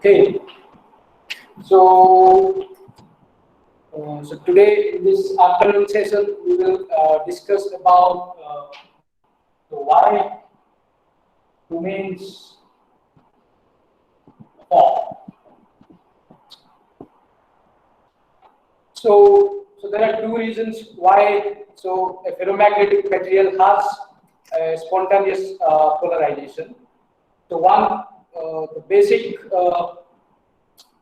Okay, so so today in this afternoon session we will discuss about why domains form. So there are two reasons why. So a ferromagnetic material has a spontaneous polarization. So one, the basic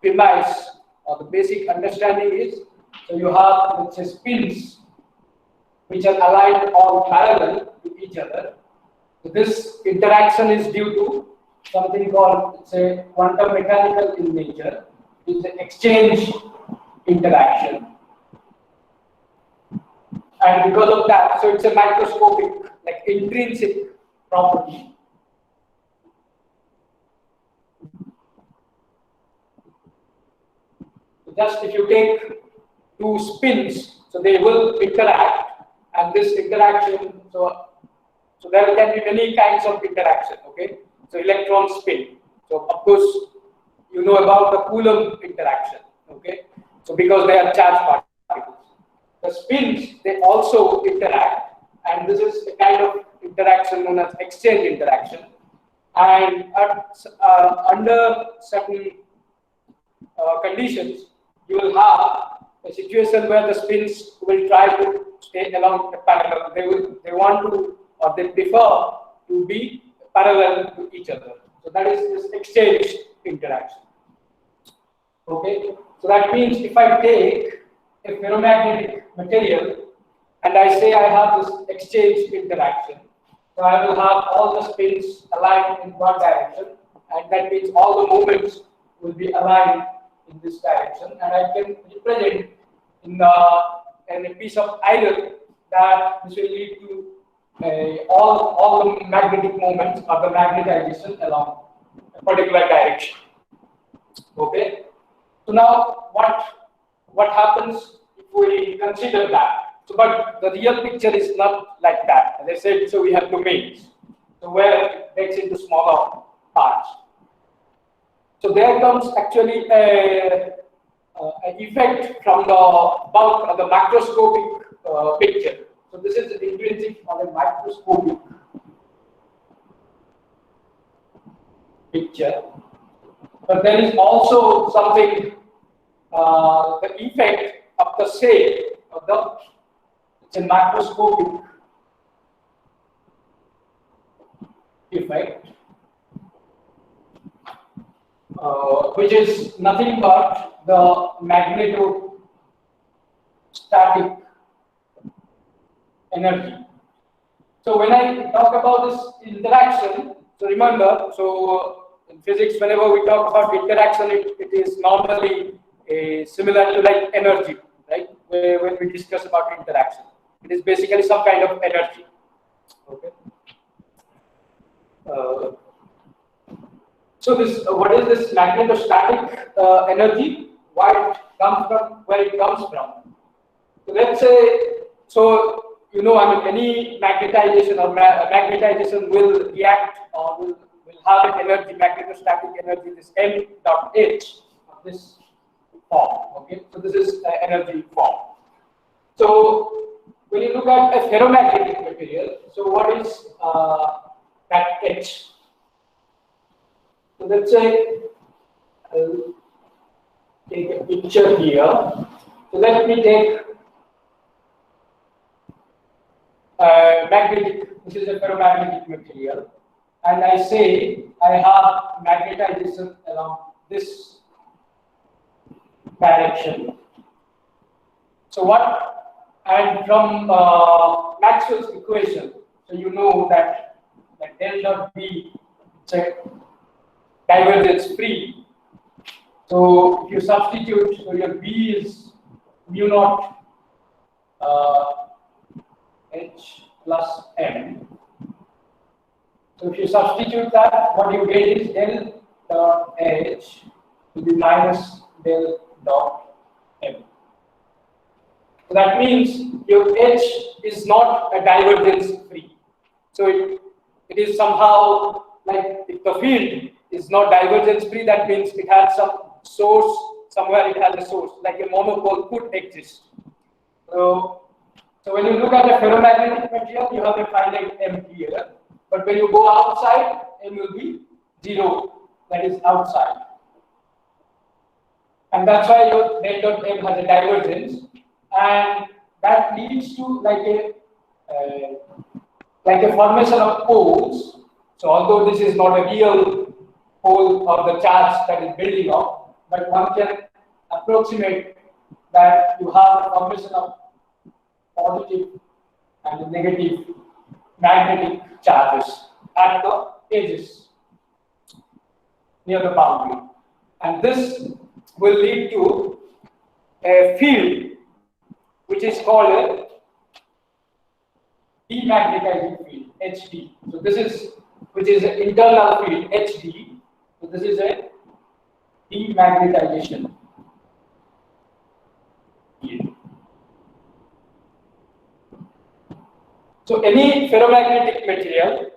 premise or the basic understanding is, so you have, let's say, spins which are aligned or parallel to each other. So this interaction is due to something called, let's say, quantum mechanical in nature. It's an exchange interaction. And because of that, so it's a microscopic, like intrinsic property. Just if you take two spins, so they will interact, and this interaction, so there can be many kinds of interaction, okay? So electron spin. So of course, you know about the Coulomb interaction, okay? So because they are charged particles. The spins, they also interact, and this is a kind of interaction known as exchange interaction. And under certain conditions, you will have a situation where the spins will try to stay along a parallel. They want to, or they prefer to be parallel to each other. So that is this exchange interaction. Okay. So that means if I take a ferromagnetic material and I say I have this exchange interaction, so I will have all the spins aligned in one direction, and that means all the moments will be aligned in this direction, and I can represent in a piece of iron that this will lead to all the magnetic moments of the magnetization along a particular direction. Okay. So now what happens if we consider that? So, but the real picture is not like that. As I said, so we have domains, so where it breaks into smaller parts. So there comes actually an effect from the macroscopic picture. So this is intrinsic on a microscopic picture. But there is also something, the effect of the shape of the, it's a macroscopic effect, which is nothing but the magnetostatic energy. So when I talk about this interaction, so remember, so in physics, whenever we talk about interaction, it is normally similar to like energy, right? When we discuss about interaction, it is basically some kind of energy. Okay. So this, what is this magnetostatic energy? Why it comes from? Where it comes from? So let's say, so you know, I mean, any magnetization or magnetization will react or will have an energy, magnetostatic energy, this m dot h of this form. Okay, so this is energy form. So when you look at a ferromagnetic material, so what is that h? So let's say I'll take a picture here. So let me take magnetic. This is a ferromagnetic material, and I say I have magnetization along this direction. So what? And from Maxwell's equation, so you know that del dot B, it's a divergence free. So if you substitute, so your B is mu naught H plus M. So if you substitute that, what you get is del dot H will be minus del dot M. So that means your H is not a divergence free. So it is somehow like if the field is not divergence free, that means it has some source, somewhere it has a source, like a monopole could exist. So when you look at the ferromagnetic material, you have a finite M here, but when you go outside, M will be 0, that is outside. And that's why your del dot M has a divergence, and that leads to like a formation of poles. So although this is not a real pole or the charge that is building up, but one can approximate that you have a formation of positive and negative magnetic charges at the edges near the boundary, and this will lead to a field which is called a demagnetizing field, HD. So this is, which is an internal field, HD. So this is a demagnetization field. So any ferromagnetic material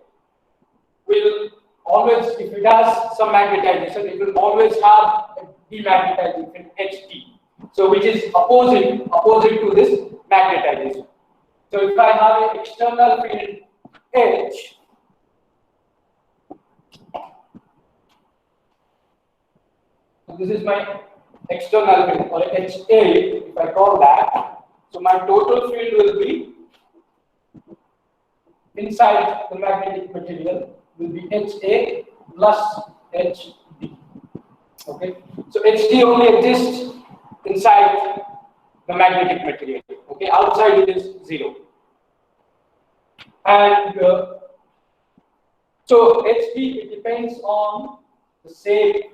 will always, if it has some magnetization, it will always have a demagnetizing field, HD. So which is opposite to this magnetization. So if I have an external field H, so this is my external field, or HA, if I call that. So my total field will be inside the magnetic material will be HA plus HD. Okay, so HD only exists inside the magnetic material. Okay, outside it is 0. And so HD, it depends on the shape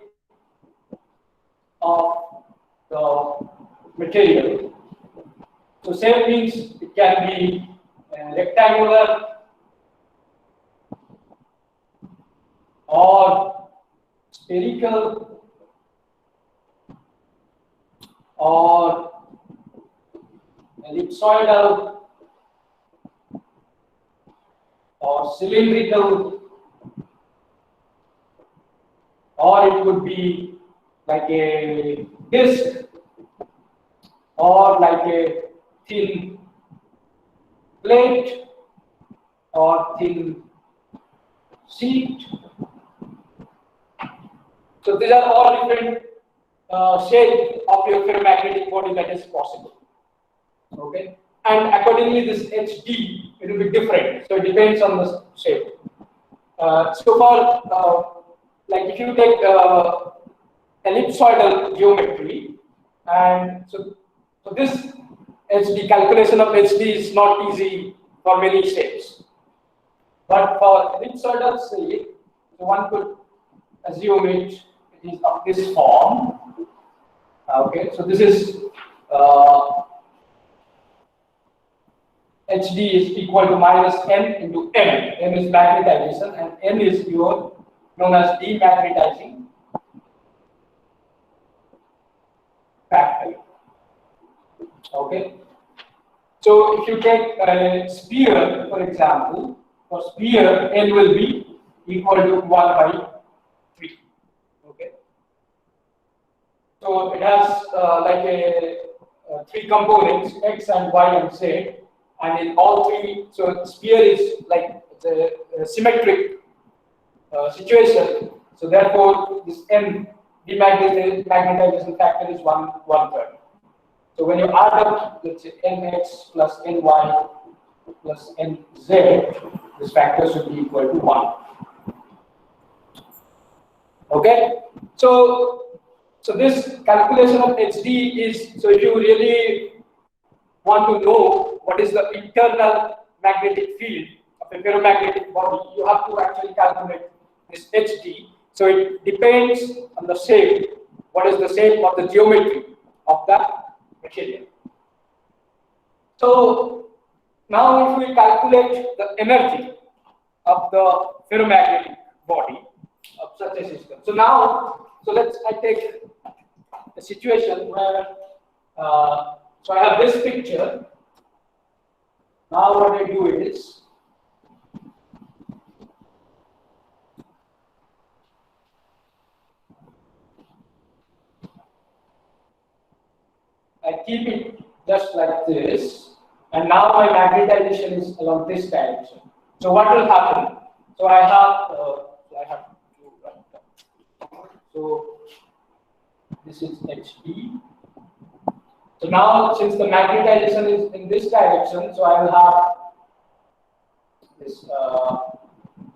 of the material. So shape means it can be rectangular or spherical or ellipsoidal or cylindrical, or it could be like a disc or like a thin plate or thin sheet. So these are all different shape of your ferromagnetic body that is possible. Okay, and accordingly this HD, it will be different. So it depends on the shape. So for like if you take ellipsoidal geometry, and so this HD, calculation of HD is not easy for many shapes. But for ellipsoidal shape, so one could assume it is of this form. Okay, so this is HD is equal to minus N into M. M is magnetization and N is your known as demagnetizing factor. Okay, so if you take a sphere, for example, for sphere N will be equal to 1 by 3. Okay, so it has like a 3 components, X and Y and Z, and in all 3, so sphere is like the symmetric situation. So therefore, this N demagnetization factor is 1/3. So when you add up, let's say Nx plus Ny plus Nz, this factor should be equal to 1. Okay, so this calculation of HD is, so if you really want to know what is the internal magnetic field of a ferromagnetic body, you have to actually calculate this HD. So it depends on the shape. What is the shape of the geometry of the material? So now if we calculate the energy of the ferromagnetic body of such a system. So now, I take a situation where so I have this picture. Now what I do is, I keep it just like this, and now my magnetization is along this direction. So what will happen? So I have so this is HB. So now since the magnetization is in this direction, so I will have this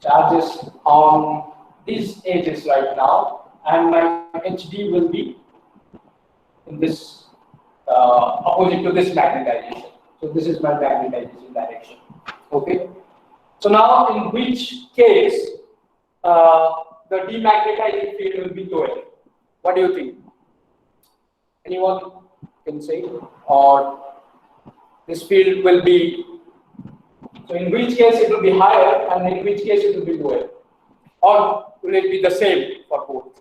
charges on these edges right now, and my HD will be in this opposite to this magnetization. So this is my magnetization direction. Okay. So now in which case the demagnetizing field will be lower? What do you think? Anyone can say? Or this field will be, so in which case it will be higher and in which case it will be lower? Or will it be the same for both?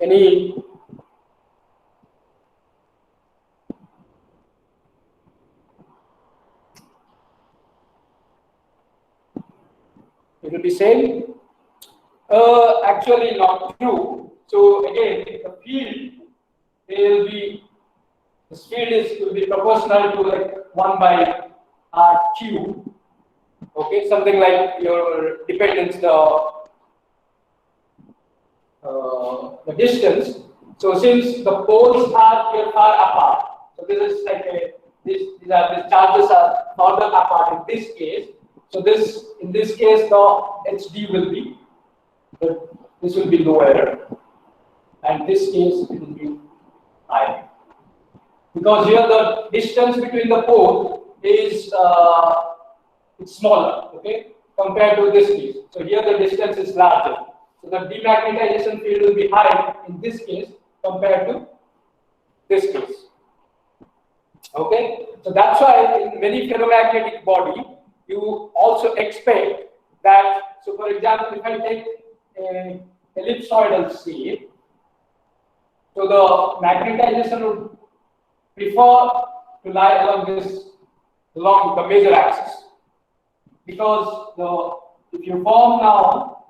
Any? It will be same? Actually not true. So again, the field will be, this field will be proportional to like 1 by r cube. Okay, something like your dependence, the distance. So since the poles are here far apart, so this is like these charges are further apart in this case. So in this case the HD will be, this will be lower, and this case it will be higher. Because here the distance between the pole is it's smaller, okay, compared to this case. So here the distance is larger. So the demagnetization field will be high in this case compared to this case. Okay, so that's why in many ferromagnetic body you also expect that. So for example, if I take an ellipsoidal shape, so the magnetization would prefer to lie along the major axis, because if you form now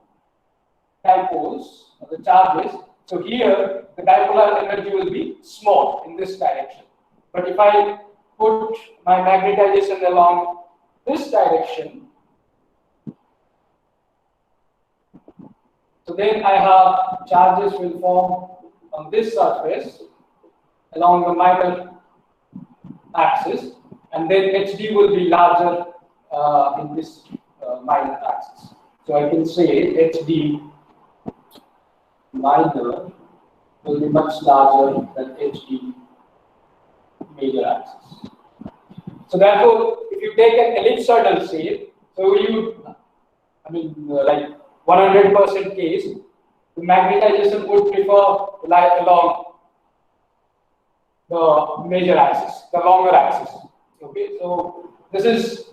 dipoles, the charges, so here the dipolar energy will be small in this direction. But if I put my magnetization along this direction, so then I have charges will form on this surface along the minor axis, and then HD will be larger in this minor axis. So I can say HD minor will be much larger than HD major axis. So therefore, if you take an ellipsoidal shape, so like 100% case, the magnetization would prefer to lie along the major axis, the longer axis. Okay, so this is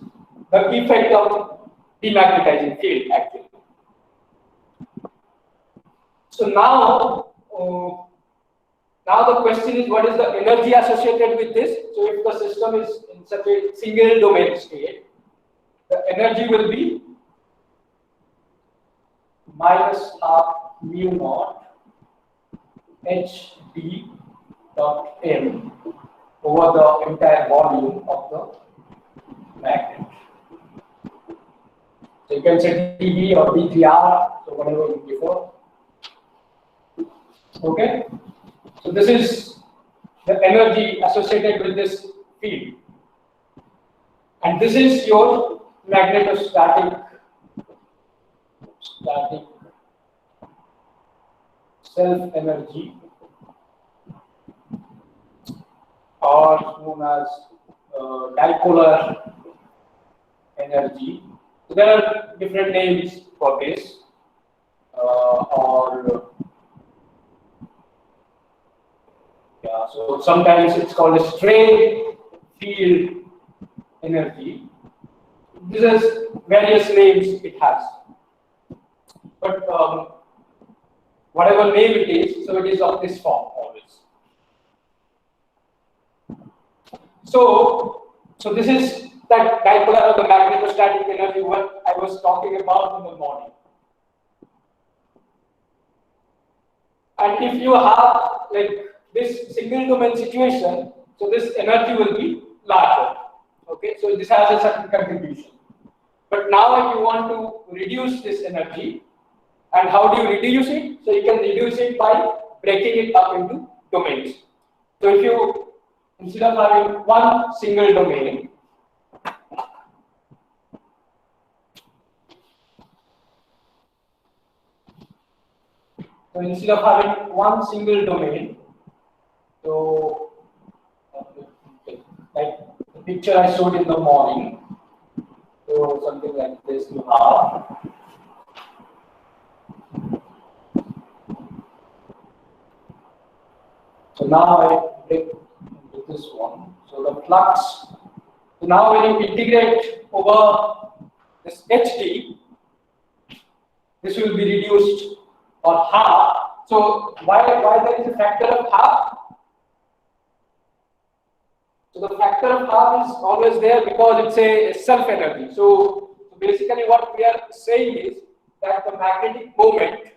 the effect of demagnetizing field actually. So now the question is, what is the energy associated with this? So if the system is in such a single domain state, the energy will be minus half mu naught HD dot M over the entire volume of the magnet. So you can say dV or dVr, so whatever you prefer. Okay, so this is the energy associated with this field, and this is your magnetostatic self energy, or known as dipolar energy. So there are different names for this, so sometimes it's called a stray field energy. This has various names it has, but whatever name it is, so it is of this form always. So this is that dipolar or the magnetostatic energy what I was talking about in the morning. And if you have like this single domain situation, so this energy will be larger. Okay, so this has a certain contribution. But now if you want to reduce this energy, and how do you reduce it? So you can reduce it by breaking it up into domains. So if you, instead of having one single domain, so instead of having one single domain, so like the picture I showed in the morning, so something like this you have. So now I break into this one. So the flux. So now when you integrate over this HD, this will be reduced or half. So why there is a factor of half? So the factor of half is always there because it's a self energy. So basically what we are saying is that the magnetic moment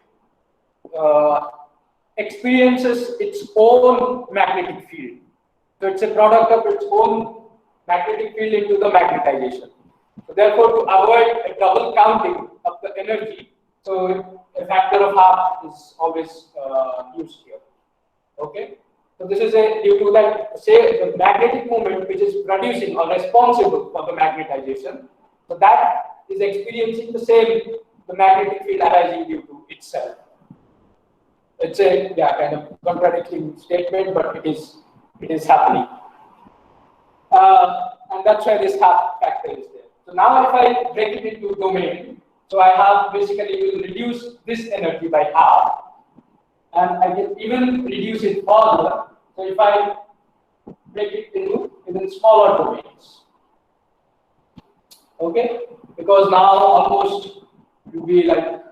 experiences its own magnetic field. So it's a product of its own magnetic field into the magnetization. So therefore, to avoid a double counting of the energy, so a factor of half is always used here. Okay. So this is due to that, say, the magnetic moment which is producing or responsible for the magnetization. So that is experiencing the magnetic field arising due to itself. It's a kind of contradicting statement, but it is happening, and that's why this half factor is there. So now if I break it into domain, so I have basically will reduce this energy by half, and I can even reduce it further. So if I break it into even smaller domains, okay, because now almost will be like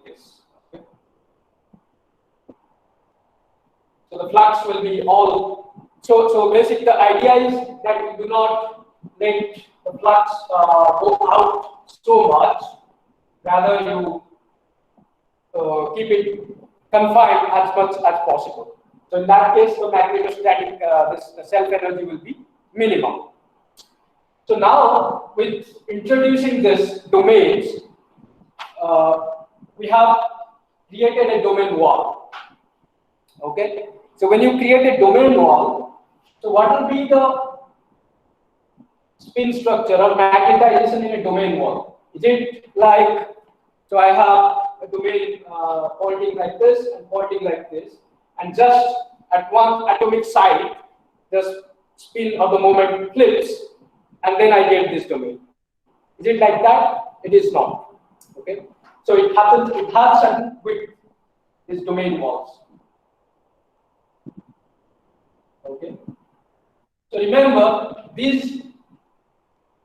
this. Okay? So the flux will be all. So basically the idea is that we do not let the flux go out so much. Rather, you keep it confined as much as possible. So in that case, the magnetostatic this self energy will be minimum. So now, with introducing this domains, we have created a domain wall. Okay. So when you create a domain wall, so what will be the spin structure or magnetization in a domain wall? Is it like, so I have a domain pointing like this and pointing like this, and just at one atomic site, the spin or the moment flips, and then I get this domain. Is it like that? It is not. Okay. So it happens, it has certain with these domain walls. Okay. So remember, these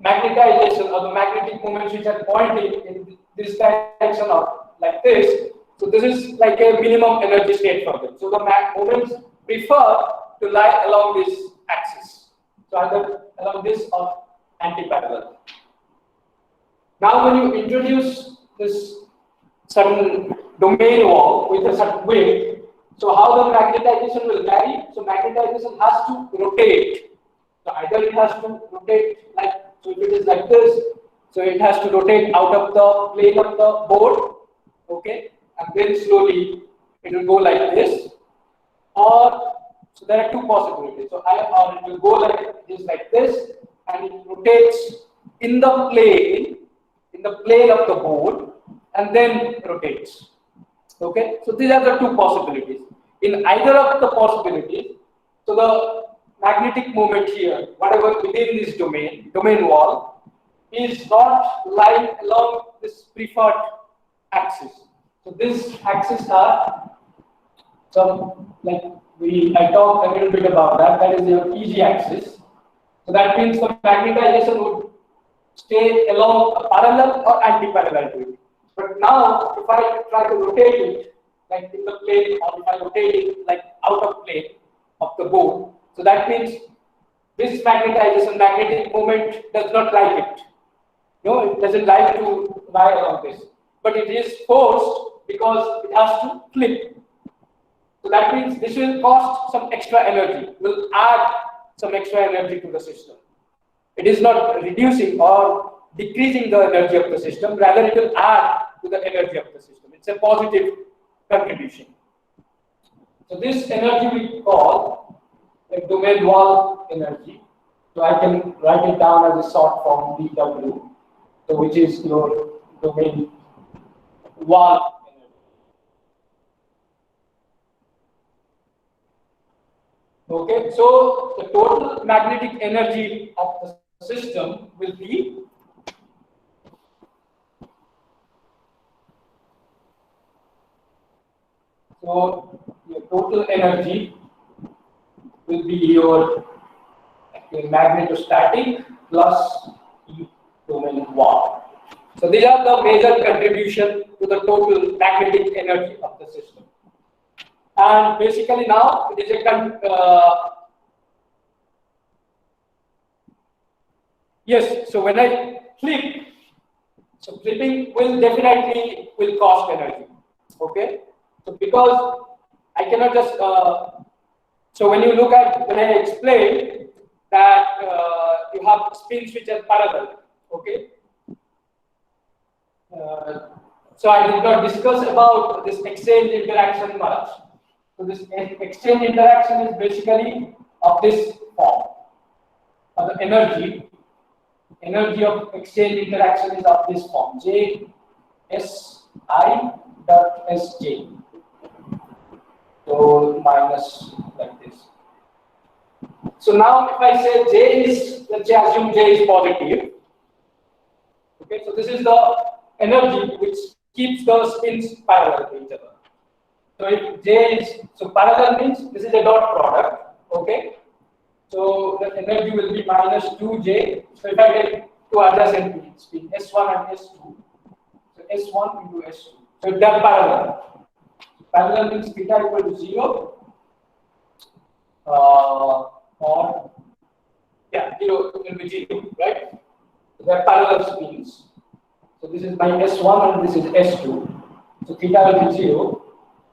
magnetization or the magnetic moments which are pointing in this direction or like this, so this is like a minimum energy state for them. So the moments prefer to lie along this axis, so either along this or anti-parallel. Now when you introduce this certain domain wall with a certain width, so how the magnetization will vary? So magnetization has to rotate. So either it has to rotate like, so if it is like this, so it has to rotate out of the plane of the board, okay, and then slowly it will go like this, or so there are two possibilities. So or it will go like this, and it rotates in the plane of the board, and then rotates. Okay, so these are the two possibilities. In either of the possibilities, so the magnetic moment here, whatever within this domain wall, is not lying along this preferred axis. So this axis are some, like I talked a little bit about that. That is your PG axis. So that means the magnetization would stay along a parallel or anti-parallel to it. But now, if I try to rotate it like in the plane, or if I rotate it like out of plane of the board, so that means this magnetization, magnetic moment does not like it. No, it doesn't like to lie along this. But it is forced because it has to flip. So that means this will cost some extra energy, will add some extra energy to the system. It is not reducing or decreasing the energy of the system, rather it will add to the energy of the system. It's a positive contribution. So this energy we call a domain wall energy. So I can write it down as a short form dW, so which is your domain wall energy. Okay, so the total magnetic energy of the system will be so your total energy will be your magnetostatic plus E domain wall. So these are the major contribution to the total magnetic energy of the system. And basically now it is a yes. So when I flip, so flipping will definitely cost energy. Okay. So because I cannot just so when you look at when I explain that you have spins which are parallel. Okay. So I did not discuss about this exchange interaction much. So this exchange interaction is basically of this form. The energy of exchange interaction is of this form. J S I dot S J. So minus like this. So now if I say J is, let's say assume J is positive. Okay, so this is the energy which keeps the spins parallel to each other. So if J is, so parallel means this is a dot product, okay? So the energy will be minus 2J. So if I get two adjacent spin, S1 and S2, so S1 into S2. So if they are parallel, parallel means theta equal to 0, or, yeah, 0 will be 0, right? So they are parallel spins. So this is my S1 and this is S2. So theta will be 0.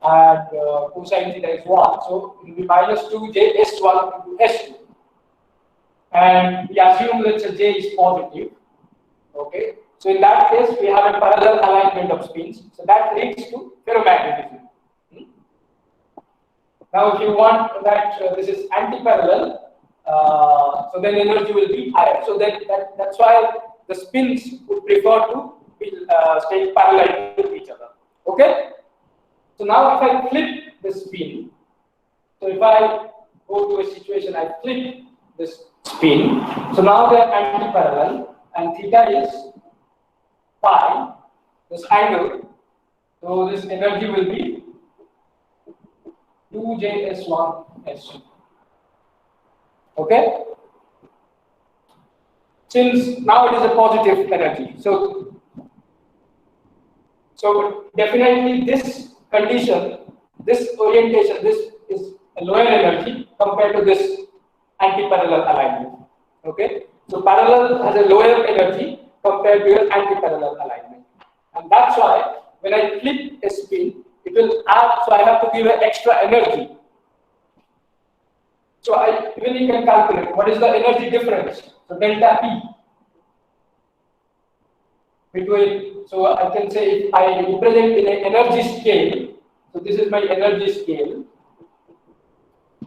And cosine theta is 1, so it will be minus 2J S1 into S2. And we assume let's say J is positive. Okay, so in that case we have a parallel alignment of spins, so that leads to ferromagnetism. Now if you want that this is anti-parallel, so then energy will be higher. So that's why the spins would prefer to be stay parallel to each other. Okay. So now if I flip the spin, so if I go to a situation, I flip this spin, so now they are anti-parallel and theta is phi, this angle, so this energy will be 2JS1S2. Okay? Since now it is a positive energy, so definitely this condition, this orientation, this is a lower energy compared to this anti-parallel alignment. Okay, so parallel has a lower energy compared to your anti-parallel alignment, and that's why when I flip a spin, it will add. So I have to give an extra energy. So even you can calculate what is the energy difference. So delta E between, so I can say if I represent in an energy scale, so this is my energy scale,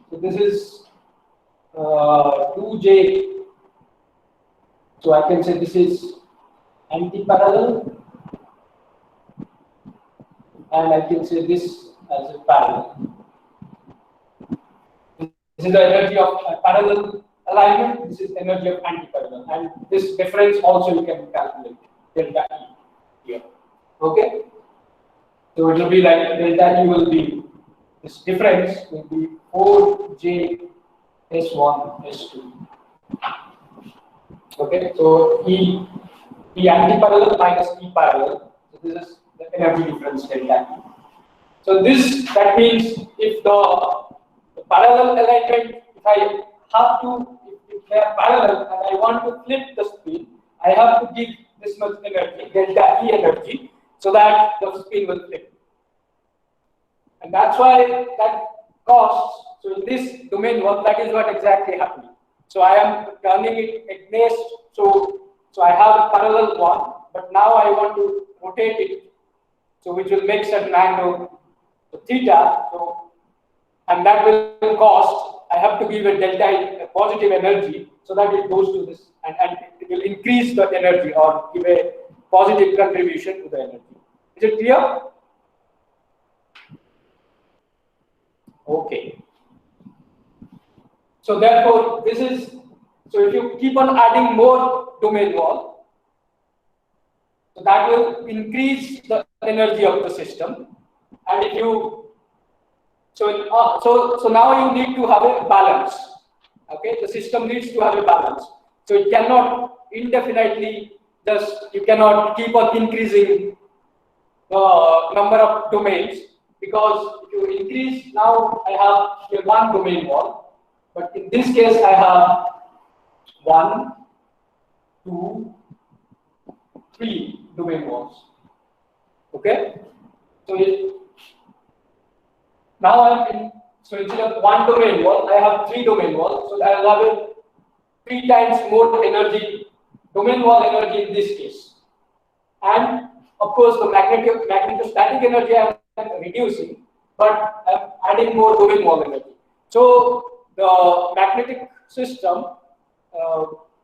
so this is 2J, so I can say this is anti-parallel, and I can say this as a parallel. This is the energy of parallel alignment, this is energy of anti-parallel, and this difference also you can calculate. Delta E here. Okay, so it will be like delta E will be, this difference will be 4J S1 S2. Okay, so E anti-parallel minus E parallel. So this is the energy difference delta E. So that means if the parallel alignment, if I have to, if they are parallel and I want to flip the spin, I have to give this much energy, delta E energy, so that the spin will flip. And that's why that costs. So in this domain one, that is what exactly happening. So I am turning it against. So I have a parallel one, but now I want to rotate it. So which will make certain angle, so theta. So and that will cost. I have to give a delta, a positive energy, so that it goes to this, and it will increase the energy or give a positive contribution to the energy. Is it clear? Okay. So therefore, this is, so if you keep on adding more domain wall, so that will increase the energy of the system. And if you, so now you need to have a balance. Okay, the system needs to have a balance. So it cannot indefinitely you cannot keep on increasing the number of domains, because if you increase, now I have here one domain wall, but in this case I have 1, 2, 3 domain walls. Okay, so now I'm in. So instead of one domain wall, I have 3 domain walls. So I will have a 3 times more energy, domain wall energy in this case. And of course, the magnetostatic energy I am reducing, but I am adding more domain wall energy. So the magnetic system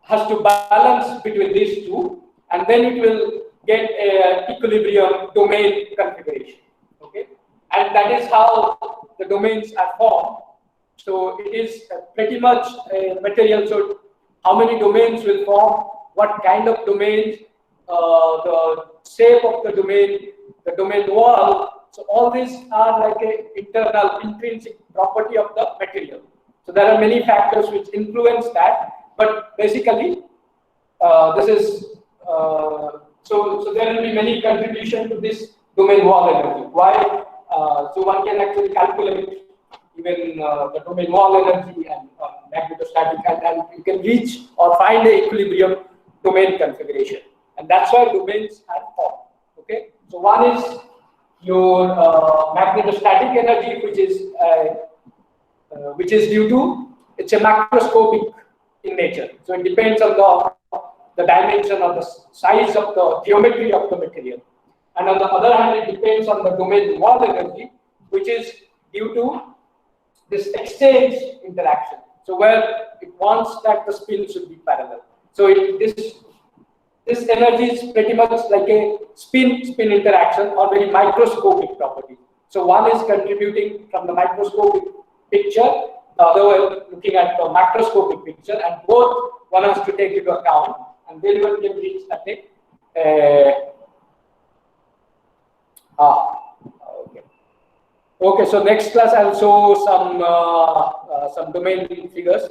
has to balance between these two, and then it will get an equilibrium domain configuration. Okay, and that is how the domains are formed. So it is pretty much a material. So how many domains will form? What kind of domains? The shape of the domain wall. So all these are like a internal intrinsic property of the material. So there are many factors which influence that, but basically this is so there will be many contribution to this domain wall energy. Why? So one can actually calculate even the domain wall energy and magnetostatic, and you can reach or find the equilibrium domain configuration. And that's why domains are formed. Okay, so one is your magnetostatic energy, which is due to, it's a macroscopic in nature. So it depends on the dimension or the size of the geometry of the material. And on the other hand, it depends on the domain wall energy, which is due to this exchange interaction. So where it wants that the spin should be parallel. So this energy is pretty much like a spin interaction or very microscopic property. So one is contributing from the microscopic picture, the other one looking at the macroscopic picture, and both one has to take into account, and then one can reach at Okay, so next class I'll show some domain figures.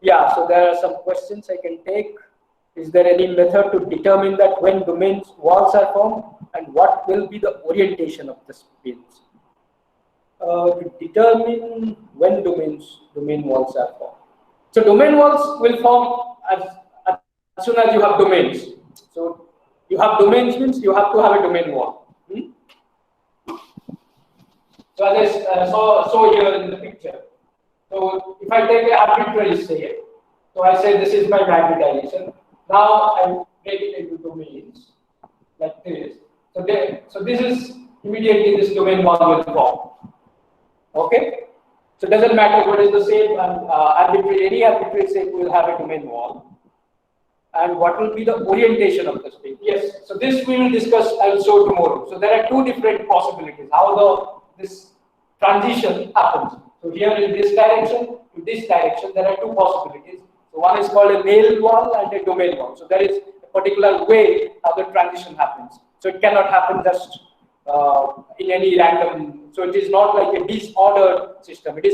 Yeah, so there are some questions I can take. Is there any method to determine that when domain walls are formed, and what will be the orientation of the spins? To determine when domain walls are formed. So domain walls will form as soon as you have domains. So you have domains means you have to have a domain wall. So as I saw here in the picture. So if I take an arbitrary shape, so I say this is my magnetization. Now I break it into domains like this. So this is immediately this domain wall will form. Okay. So it doesn't matter what is the shape, and any arbitrary shape will have a domain wall. And what will be the orientation of the spin? Yes. So this we will discuss also tomorrow. So there are two different possibilities how this transition happens. So here in this direction to this direction, there are two possibilities. So one is called a nail wall and a domain wall. So there is a particular way how the transition happens. So it cannot happen just in any random. So it is not like a disordered system. It is